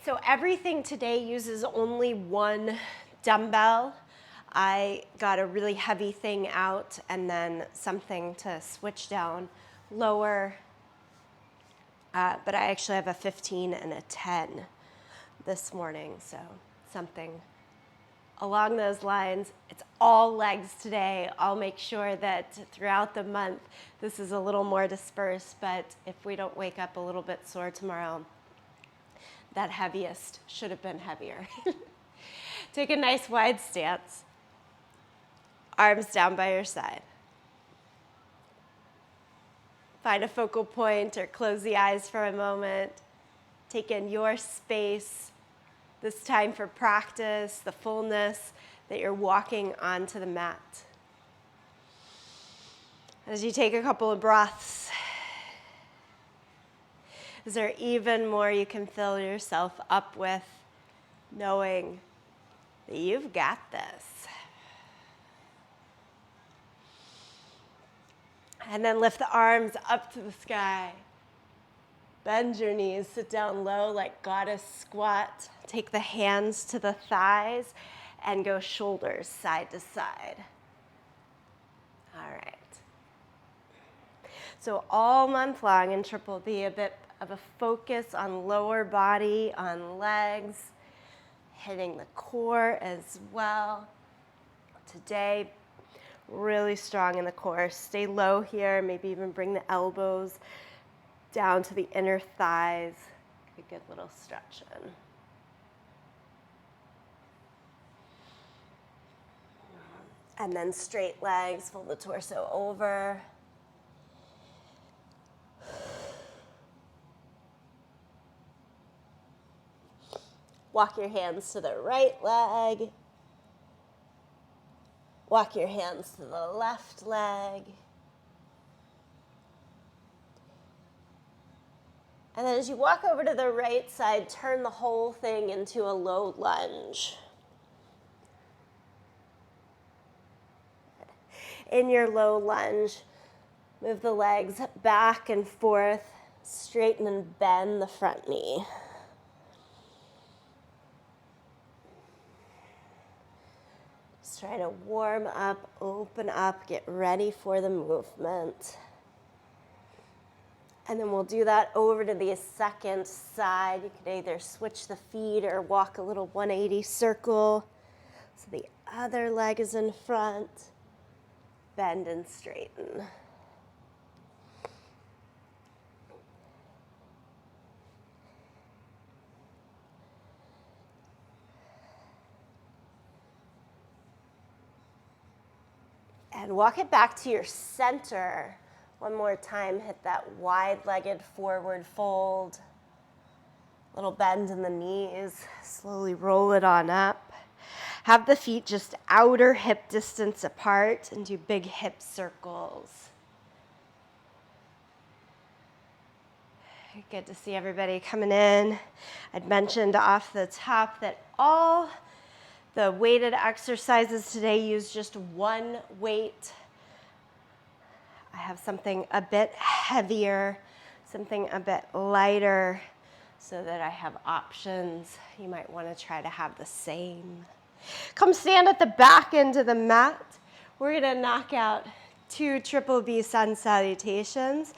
So everything today uses only one dumbbell. I got a really heavy thing out and then something to switch down lower. But I actually have a 15 and a 10 this morning, so something along those lines. It's all legs today. I'll make sure that throughout the month this is a little more dispersed, but if we don't wake up a little bit sore tomorrow, that heaviest should have been heavier. Take a nice wide stance. Arms down by your side. Find a focal point or close the eyes for a moment. Take in your space, this time for practice, the fullness that you're walking onto the mat. As you take a couple of breaths, is there even more you can fill yourself up with, knowing that you've got this? And then lift the arms up to the sky. Bend your knees, sit down low like goddess squat. Take the hands to the thighs and go shoulders side to side. All right. So all month long in Triple B, a bit of a focus on lower body, on legs, hitting the core as well. Today, really strong in the core. Stay low here, maybe even bring the elbows down to the inner thighs. A good little stretch in. And then straight legs, fold the torso over. Walk your hands to the right leg. Walk your hands to the left leg. And then as you walk over to the right side, turn the whole thing into a low lunge. In your low lunge, move the legs back and forth, straighten and bend the front knee. Just try to warm up, open up, get ready for the movement. And then we'll do that over to the second side. You can either switch the feet or walk a little 180 circle. So the other leg is in front. Bend and straighten. And walk it back to your center. One more time, hit that wide-legged forward fold. Little bend in the knees. Slowly roll it on up. Have the feet just outer hip distance apart and do big hip circles. Good to see everybody coming in. I'd mentioned off the top that all the weighted exercises today use just one weight. I have something a bit heavier, something a bit lighter, so that I have options. You might want to try to have the same. Come stand at the back end of the mat. We're going to knock out 2 Triple B sun salutations,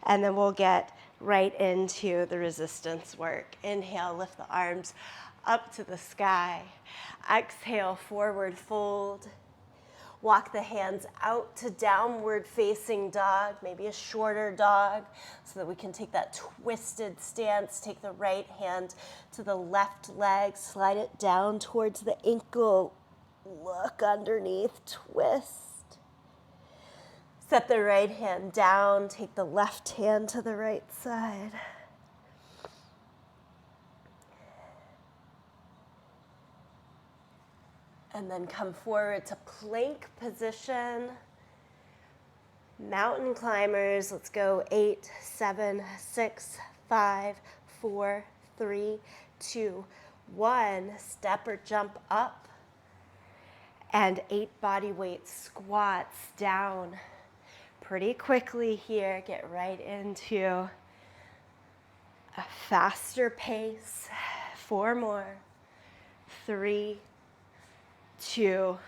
and then we'll get right into the resistance work. Inhale, lift the arms up to the sky. Exhale, forward fold. Walk the hands out to downward facing dog, maybe a shorter dog, so that we can take that twisted stance. Take the right hand to the left leg, slide it down towards the ankle. Look underneath, twist. Set the right hand down, take the left hand to the right side. And then come forward to plank position. Mountain climbers, let's go 8, 7, 6, 5, 4, 3, 2, 1. Step or jump up. And 8 body weight squats down. Pretty quickly here, get right into a faster pace. 4 more. 3, 2,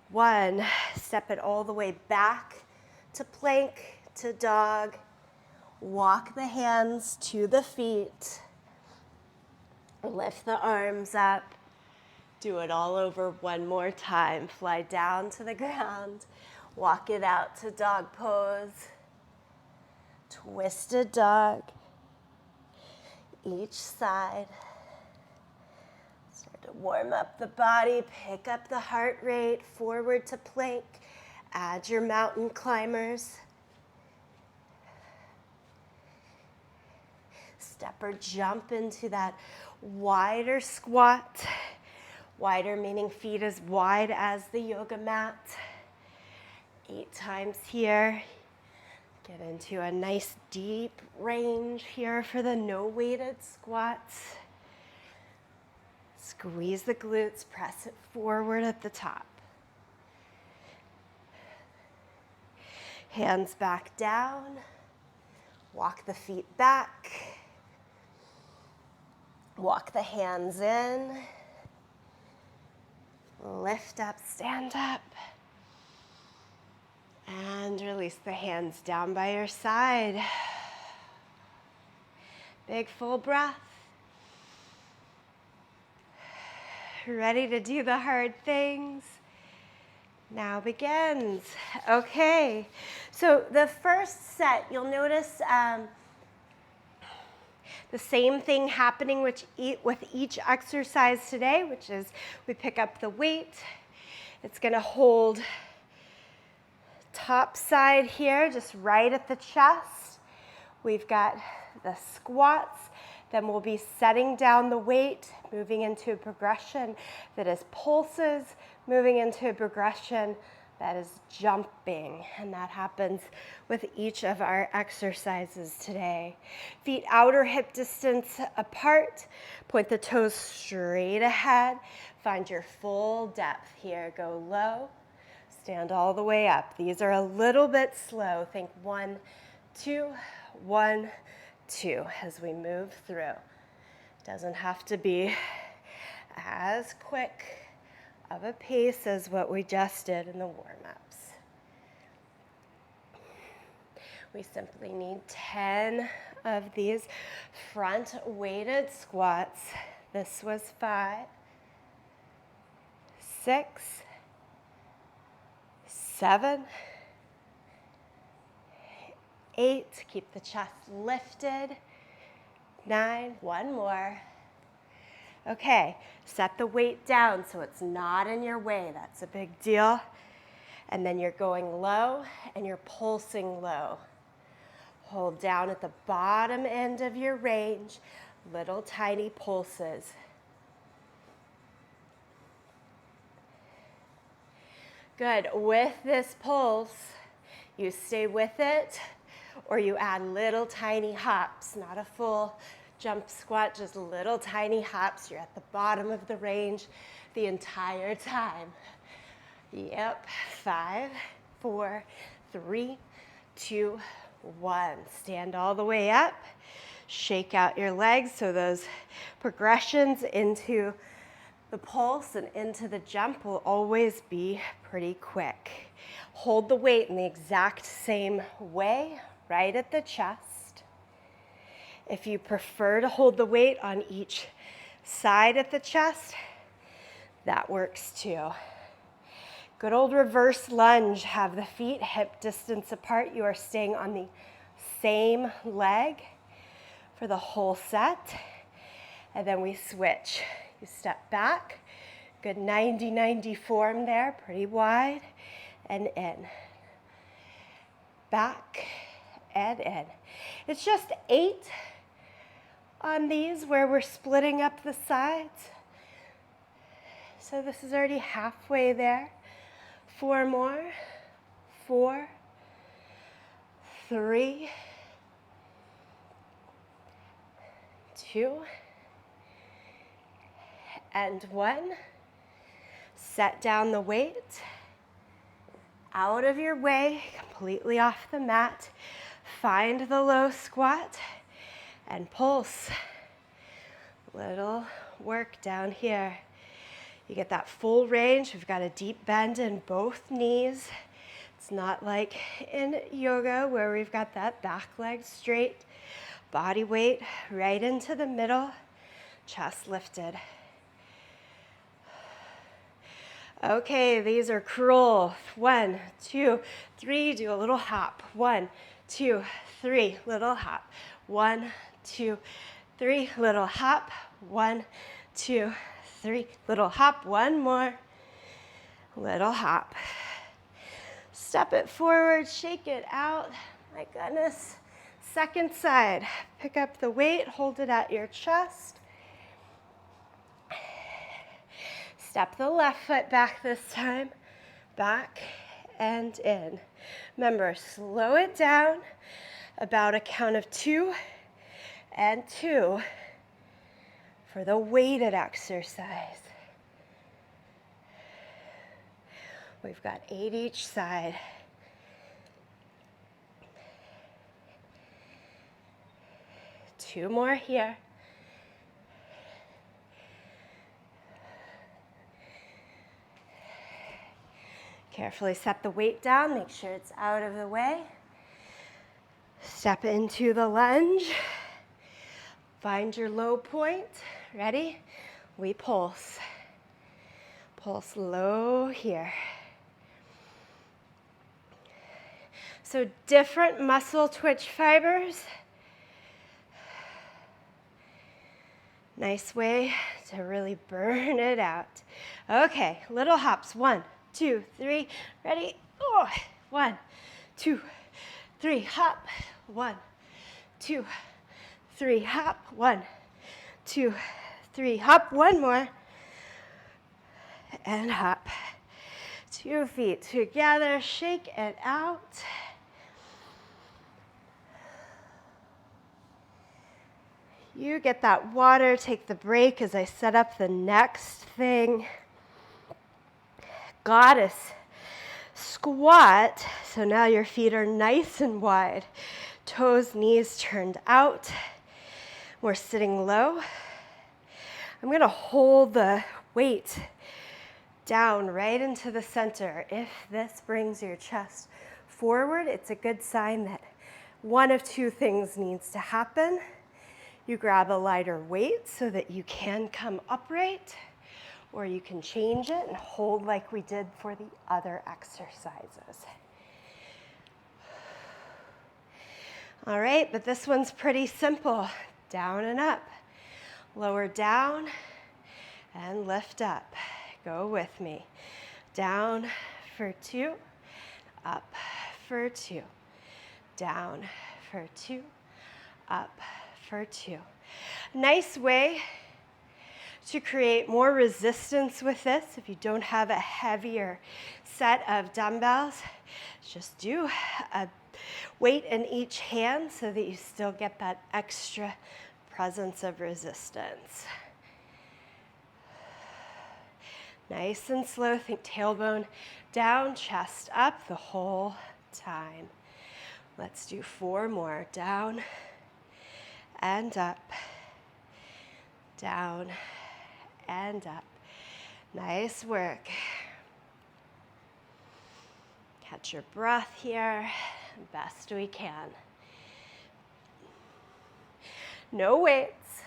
1. Step it all the way back to plank, to dog. Walk the hands to the feet. Lift the arms up. Do it all over one more time. Fly down to the ground. Walk it out to dog pose. Twisted dog. Each side. Start to warm up the body. Pick up the heart rate. Forward to plank. Add your mountain climbers. Step or jump into that wider squat. Wider meaning feet as wide as the yoga mat. 8 times here. Get into a nice deep range here for the no weighted squats. Squeeze the glutes, press it forward at the top. Hands back down. Walk the feet back. Walk the hands in. Lift up, stand up. And release the hands down by your side. Big full breath. Ready to do the hard things? Now begins. Okay, so the first set, you'll notice the same thing happening with each exercise today, which is we pick up the weight. It's going to hold top side here, just right at the chest. We've got the squats. Then we'll be setting down the weight, moving into a progression that is pulses, moving into a progression that is jumping. And that happens with each of our exercises today. Feet outer hip distance apart. Point the toes straight ahead. Find your full depth here. Go low. Stand all the way up. These are a little bit slow. Think 1, 2, 1, 2 as we move through. Doesn't have to be as quick of a pace as what we just did in the warm-ups. We simply need 10 of these front weighted squats. This was 5, 6, 7, 8, keep the chest lifted. 9, 1 more. Okay, set the weight down so it's not in your way. That's a big deal. And then you're going low and you're pulsing low. Hold down at the bottom end of your range, little tiny pulses. Good. With this pulse, you stay with it, or you add little tiny hops, not a full jump squat, just little tiny hops. You're at the bottom of the range the entire time. Yep. 5, 4, 3, 2, 1. Stand all the way up. Shake out your legs so those progressions into the pulse and into the jump will always be pretty quick. Hold the weight in the exact same way, right at the chest. If you prefer to hold the weight on each side at the chest, that works too. Good old reverse lunge. Have the feet hip distance apart. You are staying on the same leg for the whole set. And then we switch. You step back. Good 90-90 form there, pretty wide. And in. Back and in. It's just 8 on these where we're splitting up the sides. So this is already halfway there. 4 more. 4, 3, 2, and 1. Set down the weight. Out of your way, completely off the mat. Find the low squat and pulse. Little work down here. You get that full range. We've got a deep bend in both knees. It's not like in yoga where we've got that back leg straight, body weight right into the middle, chest lifted. Okay, these are crawl. 1, 2, 3, do a little hop. 1, 2, 3, little hop. 1, 2, 3, little hop. 1, 2, 3, little hop. One more, little hop. Step it forward, shake it out. My goodness. Second side, pick up the weight, hold it at your chest. Step the left foot back this time, back and in. Remember, slow it down, about a count of 2 and 2 for the weighted exercise. We've got 8 each side. Two more here. Carefully set the weight down, make sure it's out of the way. Step into the lunge. Find your low point. Ready? We pulse. Pulse low here. So different muscle twitch fibers. Nice way to really burn it out. Okay, little hops. 1, 2, 3, ready? Oh, 1, 2, 3, hop. 1, 2, 3, hop. 1, 2, 3, hop. One more. And hop. 2 feet together, shake it out. You get that water, take the break as I set up the next thing. Goddess squat. So now your feet are nice and wide. Toes, knees turned out. We're sitting low. I'm going to hold the weight down right into the center. If this brings your chest forward, it's a good sign that one of 2 things needs to happen. You grab a lighter weight so that you can come upright, or you can change it and hold like we did for the other exercises. All right, but this one's pretty simple. Down and up. Lower down and lift up. Go with me. Down for 2, up for 2. Down for 2, up for 2. Nice way to create more resistance with this. If you don't have a heavier set of dumbbells, just do a weight in each hand so that you still get that extra presence of resistance. Nice and slow, think tailbone down, chest up the whole time. Let's do 4 more. Down and up, down and up. Nice work. Catch your breath here, best we can. No weights.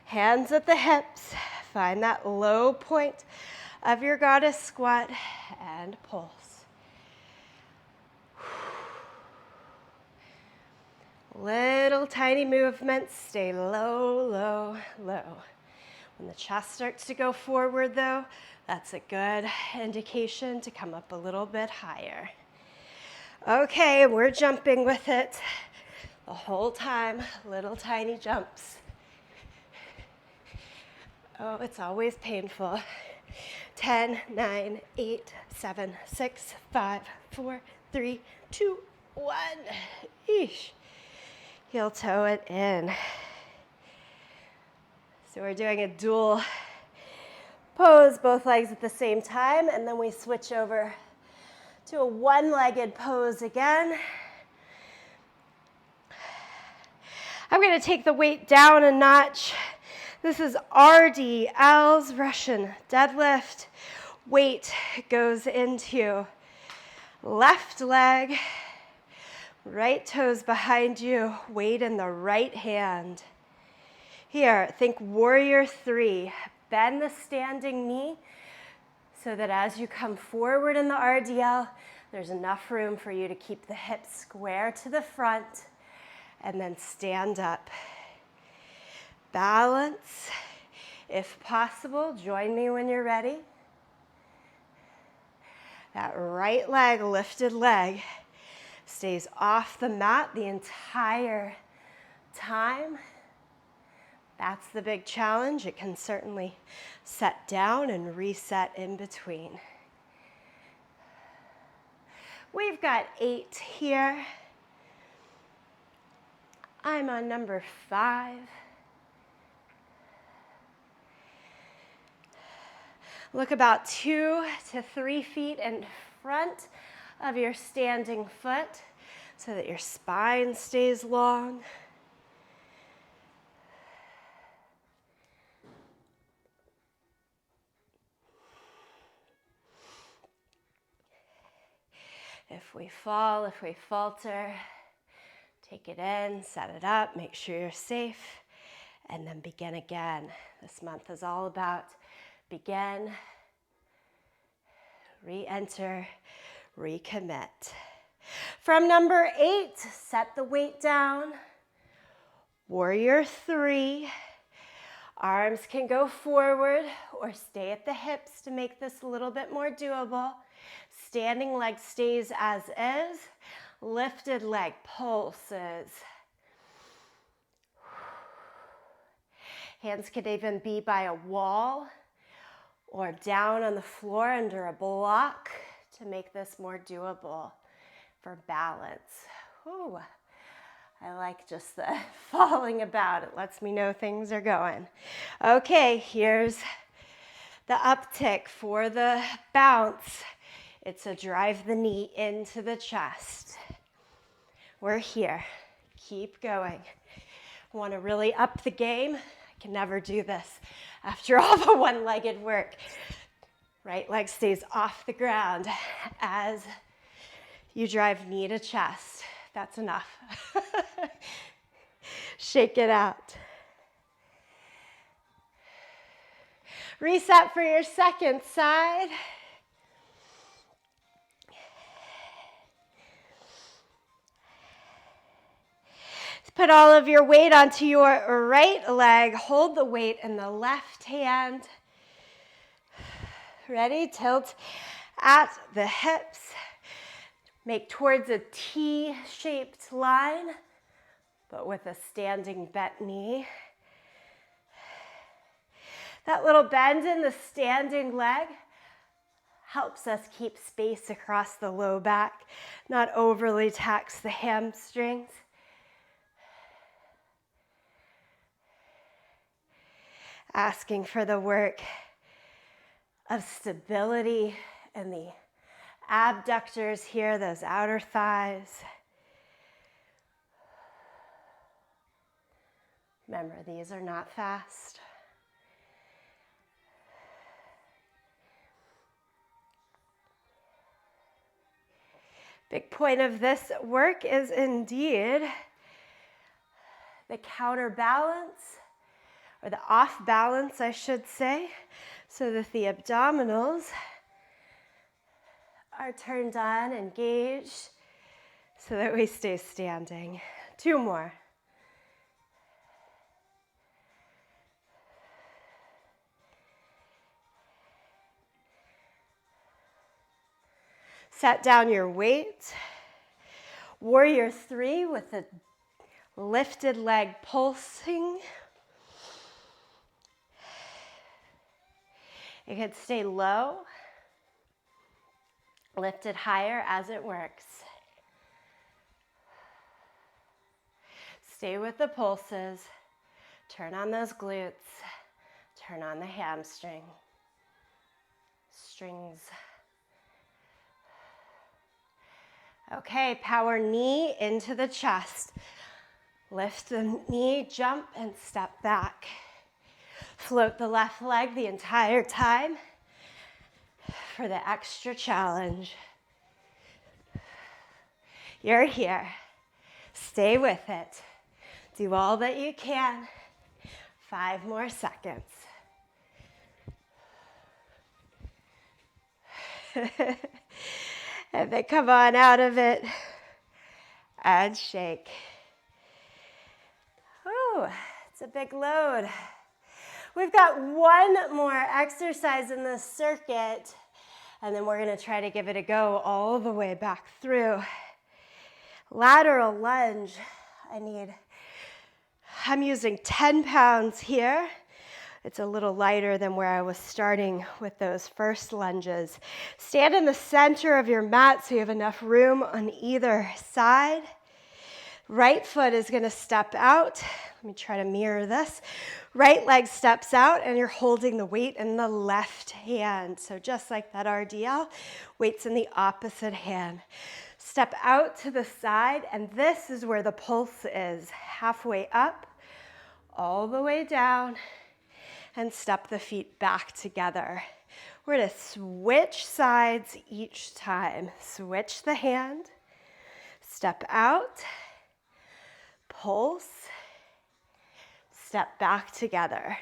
Hands at the hips. Find that low point of your goddess squat and pulse. Little tiny movements, stay low, low, low. When the chest starts to go forward though, that's a good indication to come up a little bit higher. Okay, we're jumping with it the whole time, little tiny jumps. Oh, it's always painful. 10, 9, 8, 7, 6, 5, 4, 3, 2, 1. Eesh. Heel toe it in. So we're doing a dual pose, both legs at the same time, and then we switch over to a one-legged pose again. I I'm going to take the weight down a notch. This is RDL's Russian deadlift. Weight goes into left leg, right toes behind you, weight in the right hand. Here, think warrior 3. Bend the standing knee so that as you come forward in the RDL, there's enough room for you to keep the hips square to the front and then stand up. Balance. If possible, join me when you're ready. That right leg, lifted leg, stays off the mat the entire time. That's the big challenge. It can certainly set down and reset in between. We've got 8 here. I'm on number 5. Look about 2 to 3 feet in front of your standing foot so that your spine stays long. If we fall, if we falter, take it in, set it up, make sure you're safe, and then begin again. This month is all about begin, re-enter, recommit. From number 8, set the weight down. Warrior 3. Arms can go forward or stay at the hips to make this a little bit more doable. Standing leg stays as is. Lifted leg pulses. Hands could even be by a wall or down on the floor under a block to make this more doable for balance. Ooh, I like just the falling about. It lets me know things are going. Okay, here's the uptick for the bounce. It's a drive the knee into the chest. We're here. Keep going. Want to really up the game? I can never do this after all the one-legged work. Right leg stays off the ground as you drive knee to chest. That's enough. Shake it out. Reset for your second side. Put all of your weight onto your right leg. Hold the weight in the left hand. Ready? Tilt at the hips. Make towards a T-shaped line, but with a standing bent knee. That little bend in the standing leg helps us keep space across the low back, not overly tax the hamstrings. Asking for the work of stability in the abductors here, those outer thighs. Remember, these are not fast. Big point of this work is indeed the counterbalance, or the off balance, I should say, so that the abdominals are turned on, engaged, so that we stay standing. 2 more. Set down your weight. Warrior 3 with the lifted leg pulsing. It could stay low, lift it higher as it works. Stay with the pulses. Turn on those glutes. Turn on the hamstring. Strings. Okay, power knee into the chest. Lift the knee, jump, and step back. Float the left leg the entire time for the extra challenge. You're here. Stay with it. Do all that you can. 5 more seconds. And then come on out of it and shake. Oh, it's a big load. We've got one more exercise in this circuit, and then we're going to try to give it a go all the way back through. Lateral lunge. I'm using 10 pounds here. It's a little lighter than where I was starting with those first lunges. Stand in the center of your mat so you have enough room on either side. Right foot is going to step out. Let me try to mirror this. Right leg steps out and you're holding the weight in the left hand. So just like that RDL, weight's in the opposite hand. Step out to the side, and this is where the pulse is. Halfway up, all the way down, and step the feet back together. We're going to switch sides each time. Switch the hand, step out, pulse, step back together.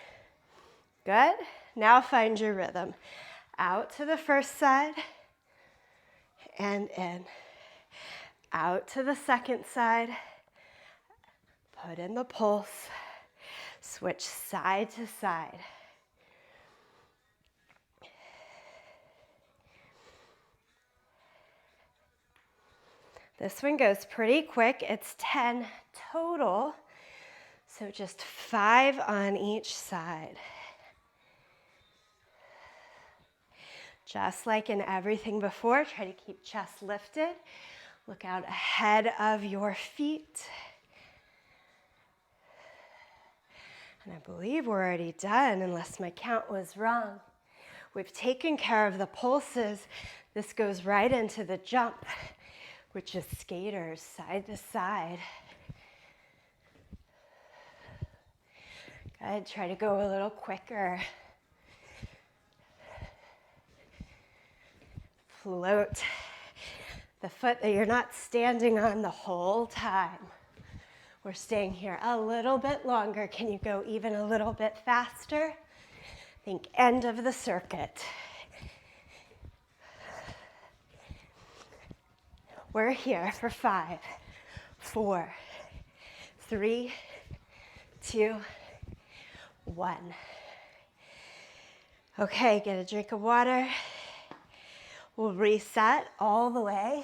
Good. Now find your rhythm. Out to the first side and in. Out to the second side. Put in the pulse. Switch side to side. This one goes pretty quick. It's 10 total, so just 5 on each side. Just like in everything before, try to keep chest lifted. Look out ahead of your feet. And I believe we're already done, unless my count was wrong. We've taken care of the pulses. This goes right into the jump, which is skaters, side to side. Good, try to go a little quicker. Float the foot that you're not standing on the whole time. We're staying here a little bit longer. Can you go even a little bit faster? Think end of the circuit. We're here for 5, 4, 3, 2, 1. Okay, get a drink of water. We'll reset all the way,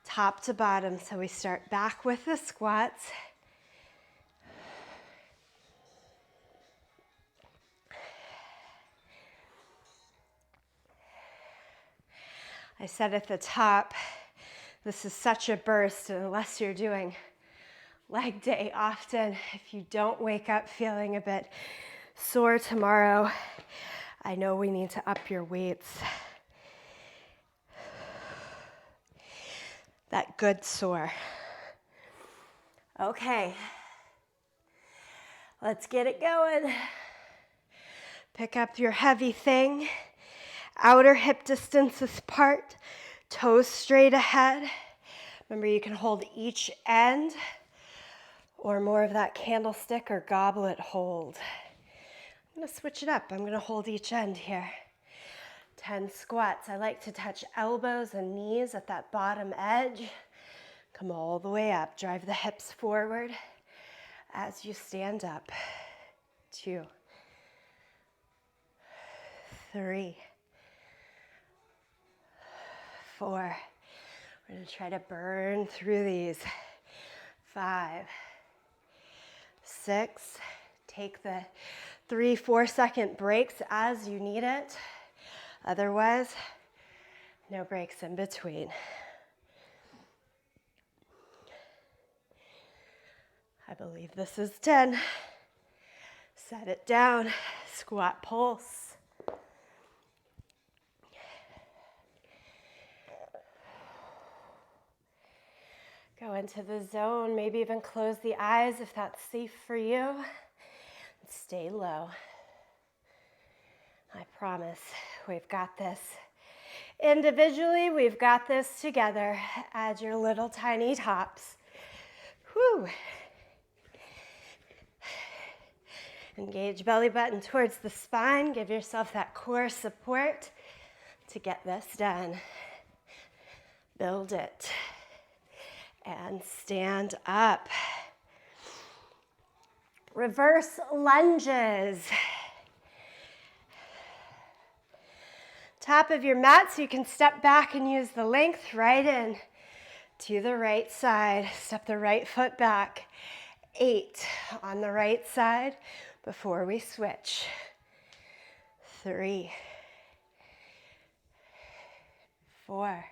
top to bottom. So we start back with the squats. I said at the top, this is such a burst, and unless you're doing leg day often, if you don't wake up feeling a bit sore tomorrow, I know we need to up your weights. That good sore. Okay, let's get it going. Pick up your heavy thing. Outer hip distance apart, toes straight ahead. Remember, you can hold each end or more of that candlestick or goblet hold. I'm gonna switch it up. I'm gonna hold each end here. 10 squats. I like to touch elbows and knees at that bottom edge. Come all the way up. Drive the hips forward as you stand up. 2, 3, 4. We're going to try to burn through these. 5, 6. Take the 3-4 second breaks as you need it. Otherwise, no breaks in between. I believe this is 10. Set it down. Squat pulse. Go into the zone, maybe even close the eyes if that's safe for you. And stay low. I promise we've got this. Individually, we've got this together. Add your little tiny tops. Whew. Engage belly button towards the spine. Give yourself that core support to get this done. Build it. And stand up. Reverse lunges. Top of your mat so you can step back and use the length right in to the right side. Step the right foot back. 8 on the right side before we switch. 3, 4.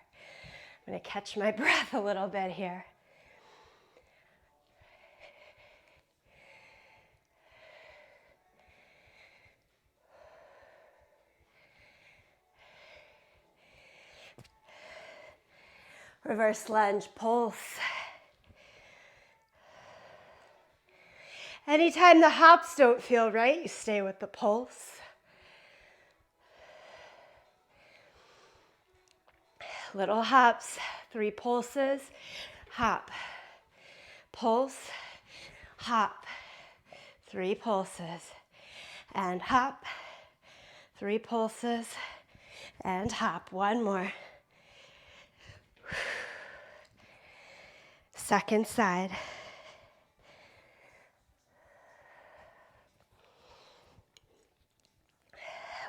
I'm going to catch my breath a little bit here. Reverse lunge, pulse. Anytime the hops don't feel right, you stay with the pulse. Little hops, 3 pulses, hop, pulse, hop, 3 pulses, and hop, 3 pulses, and hop. One more. Second side.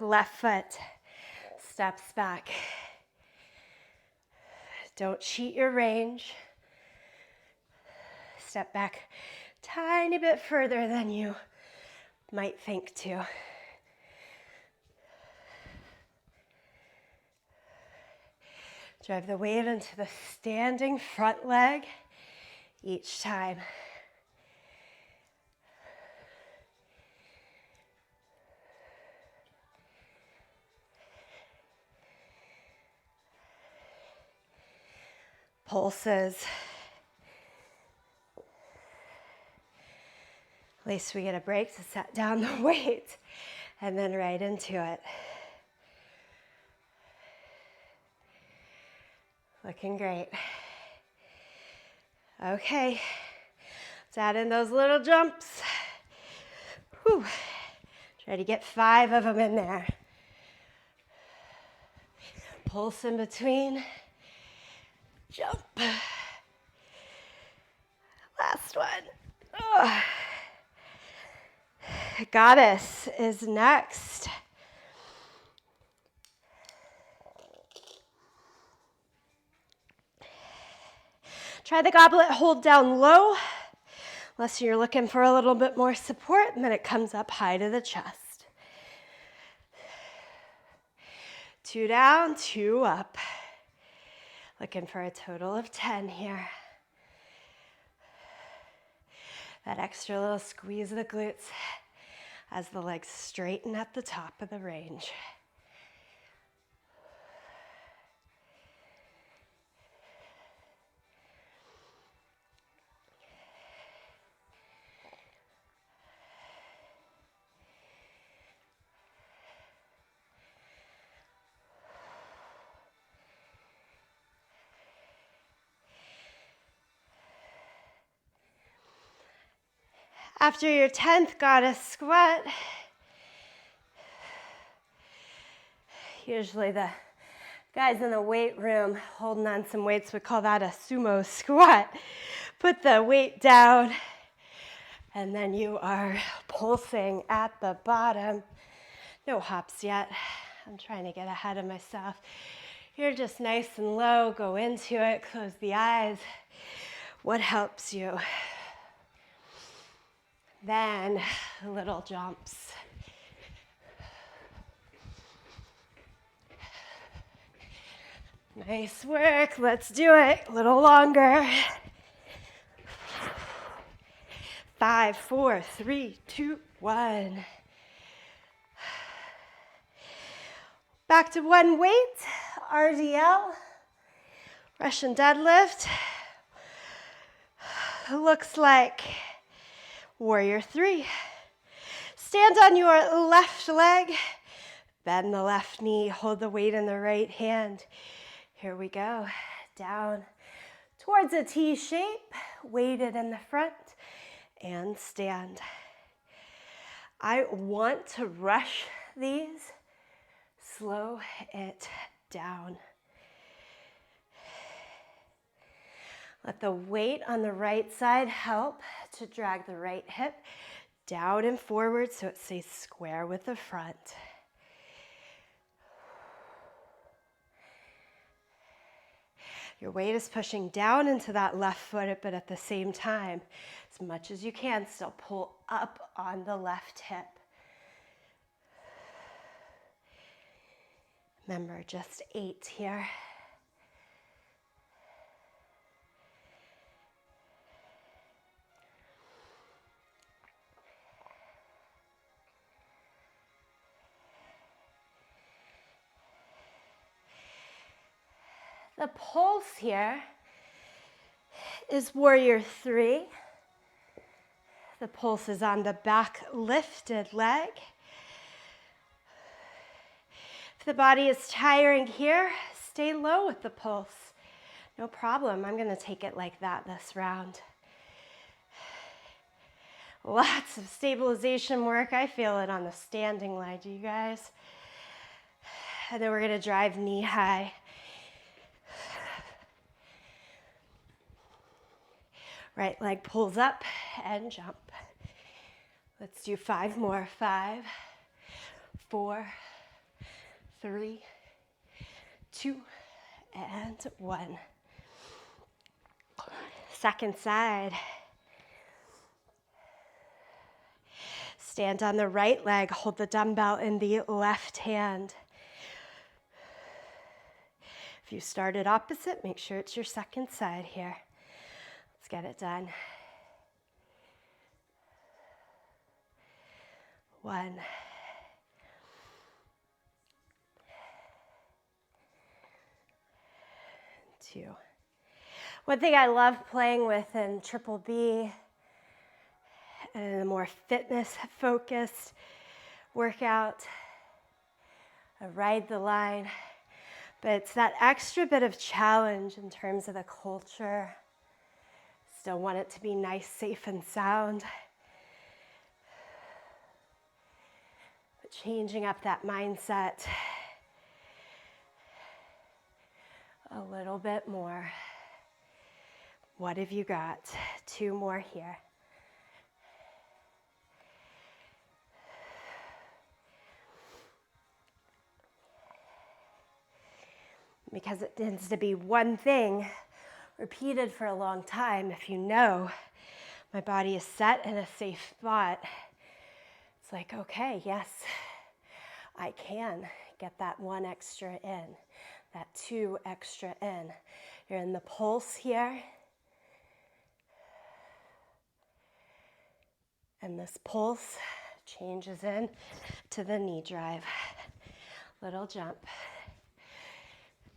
Left foot steps back. Don't cheat your range. Step back tiny bit further than you might think to. Drive the weight into the standing front leg each time. Pulses. At least we get a break to set down the weight and then right into it. Looking great. Okay, let's add in those little jumps. Whew. Try to get 5 of them in there. Pulse in between. Jump. Last one. Oh. Goddess is next. Try the goblet hold down low, unless you're looking for a little bit more support, and then it comes up high to the chest. 2 down, 2 up. Looking for a total of 10 here. That extra little squeeze of the glutes as the legs straighten at the top of the range. After your 10th goddess squat, usually the guys in the weight room holding on some weights would call that a sumo squat. Put the weight down, and then you are pulsing at the bottom. No hops yet. I'm trying to get ahead of myself. You're just nice and low. Go into it. Close the eyes. What helps you? Then little jumps. Nice work. Let's do it. A little longer. 5, 4, 3, 2, 1. Back to one weight, RDL, Russian deadlift. looks like warrior 3. Stand on your left leg, bend the left knee, hold the weight in the right hand. Here we go, down towards a T shape, weighted in the front, and stand. I want to rush these, slow it down. Let the weight on the right side help to drag the right hip down and forward so it stays square with the front. Your weight is pushing down into that left foot, but at the same time, as much as you can, still pull up on the left hip. Remember, just 8 here. The pulse here is warrior 3. The pulse is on the back lifted leg. If the body is tiring here, stay low with the pulse. No problem. I'm going to take it like that this round. Lots of stabilization work. I feel it on the standing leg, you guys. And then we're going to drive knee high. Right leg pulls up and jump. Let's do 5 more. 5, 4, 3, 2, and 1. Second side. Stand on the right leg, hold the dumbbell in the left hand. If you started opposite, make sure it's your second side here. Let's get it done. 1. 2. One thing I love playing with in Triple B and in a more fitness-focused workout, I ride the line, but it's that extra bit of challenge in terms of the culture. Still want it to be nice, safe, and sound. But changing up that mindset a little bit more. What have you got? 2 more here. Because it tends to be one thing repeated for a long time. If you know my body is set in a safe spot, it's like, okay, yes, I can get that 1 extra in, that 2 extra in. You're in the pulse here. And this pulse changes in to the knee drive. Little jump.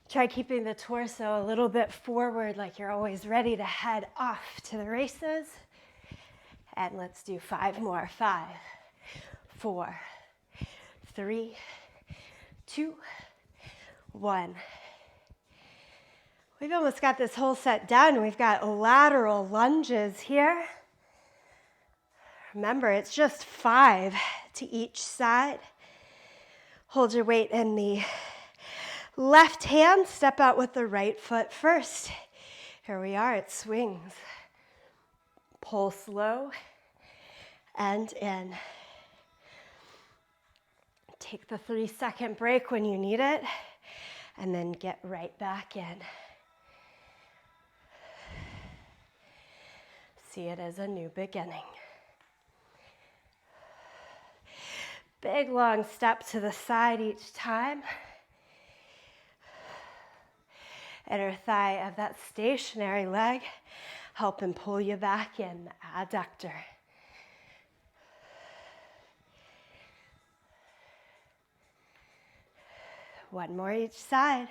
Try keeping the torso a little bit forward like you're always ready to head off to the races. And let's do 5 more. 5, 4, 3, 2, 1. We've almost got this whole set done. We've got lateral lunges here. Remember, it's just 5 to each side. Hold your weight in the left hand, step out with the right foot first. Here we are, it swings. Pulse low and in. Take the 3-second break when you need it, and then get right back in. See it as a new beginning. Big long step to the side each time. Inner thigh of that stationary leg, helping pull you back in, the adductor. One more each side.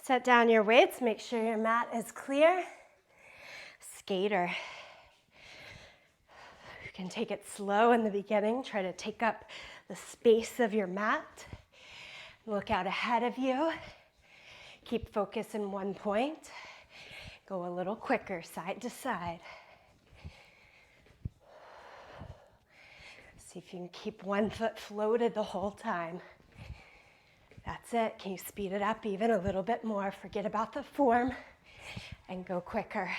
Set down your weights, make sure your mat is clear. Skater. You can take it slow in the beginning. Try to take up the space of your mat. Look out ahead of you. Keep focus in one point. Go a little quicker, side to side. See if you can keep one foot floated the whole time. That's it. Can you speed it up even a little bit more? Forget about the form and go quicker.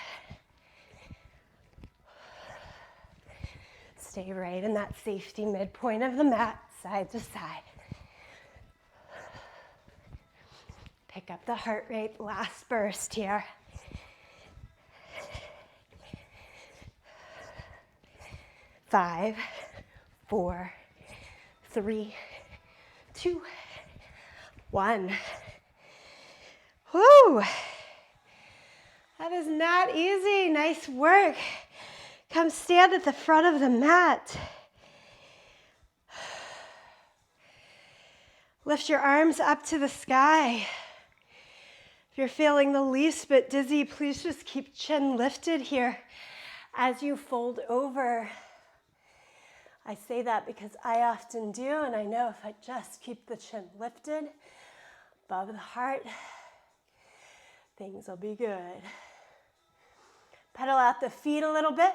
Stay right in that safety midpoint of the mat, side to side. Pick up the heart rate, last burst here. 5, 4, 3, 2, 1. Woo! That is not easy. Nice work. Come stand at the front of the mat. Lift your arms up to the sky. If you're feeling the least bit dizzy, please just keep chin lifted here as you fold over. I say that because I often do, and I know if I just keep the chin lifted above the heart, things will be good. Pedal out the feet a little bit.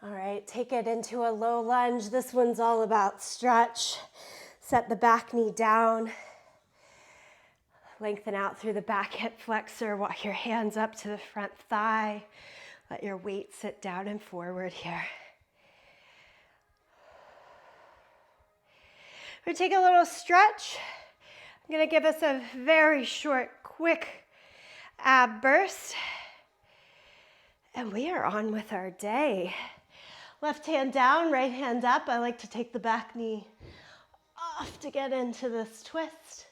All right, take it into a low lunge. This one's all about stretch. Set the back knee down. Lengthen out through the back hip flexor. Walk your hands up to the front thigh. Let your weight sit down and forward here. We're going to take a little stretch. I'm going to give us a very short, quick ab burst. And we are on with our day. Left hand down, right hand up. I like to take the back knee off to get into this twist.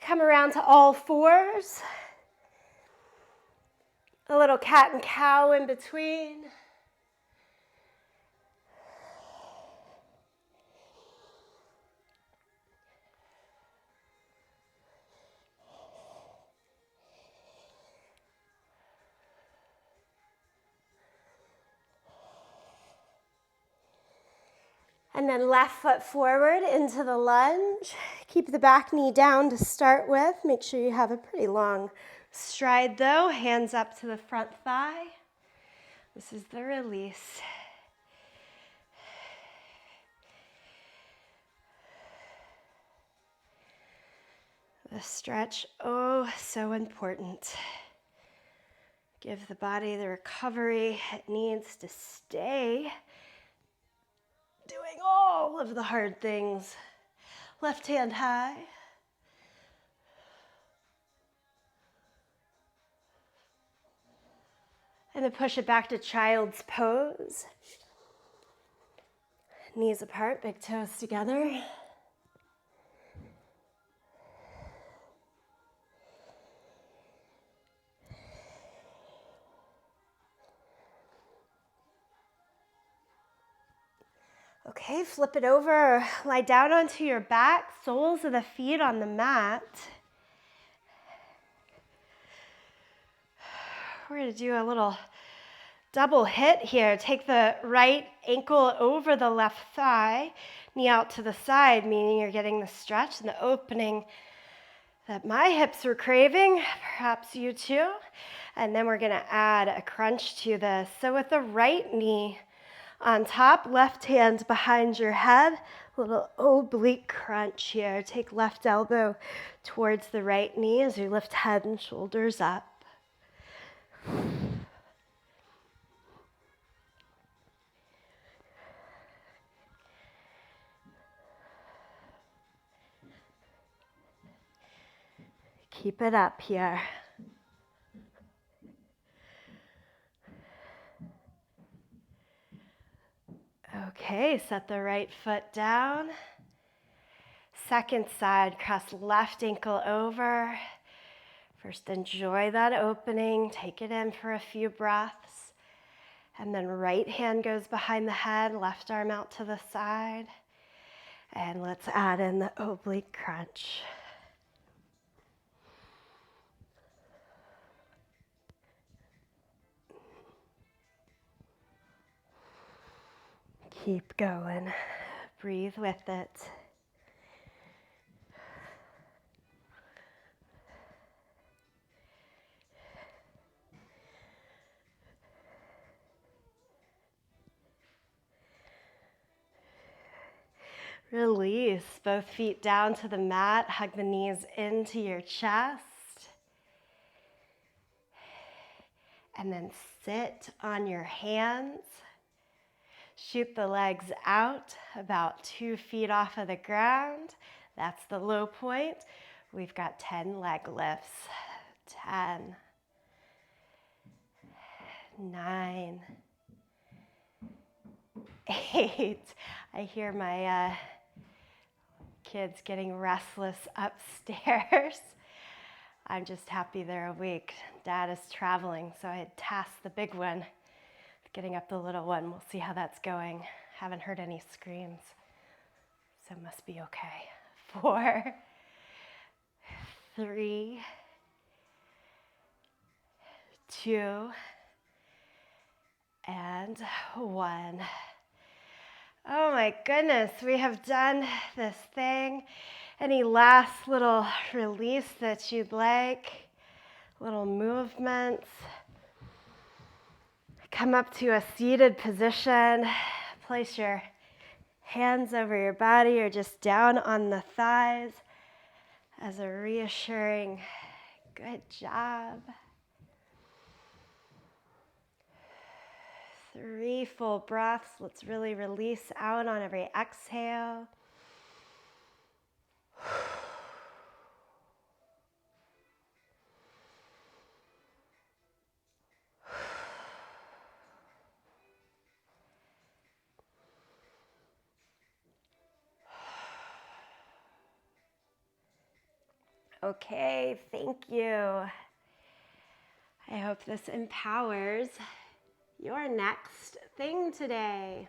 Come around to all fours. A little cat and cow in between. And then left foot forward into the lunge. Keep the back knee down to start with. Make sure you have a pretty long stride though. Hands up to the front thigh. This is the release. The stretch, oh, so important. Give the body the recovery it needs to stay doing all of the hard things. Left hand high. And then push it back to child's pose. Knees apart, big toes together. Okay, flip it over, lie down onto your back, soles of the feet on the mat. We're going to do a little double hit here. Take the right ankle over the left thigh, knee out to the side, meaning you're getting the stretch and the opening that my hips were craving, perhaps you too. And then we're going to add a crunch to this. So with the right knee on top, left hand behind your head, a little oblique crunch here. Take left elbow towards the right knee as you lift head and shoulders up. Keep it up here. Okay, set the right foot down. Second side, cross left ankle over. First, enjoy that opening. Take it in for a few breaths. And then right hand goes behind the head, left arm out to the side. And let's add in the oblique crunch. Keep going. Breathe with it. Release both feet down to the mat. Hug the knees into your chest. And then sit on your hands. Shoot the legs out about 2 feet off of the ground. That's the low point. We've got 10 leg lifts. 10, 9, 8. I hear my kids getting restless upstairs. I'm just happy they're awake. Dad is traveling, so I had tasked the big one with getting up the little one. We'll see how that's going. Haven't heard any screams, so it must be okay. 4, 3, 2, and 1. Oh my goodness, we have done this thing. Any last little release that you'd like? Little movements. Come up to a seated position. Place your hands over your body or just down on the thighs as a reassuring good job. 3 full breaths. Let's really release out on every exhale. Okay, thank you. I hope this empowers your next thing today.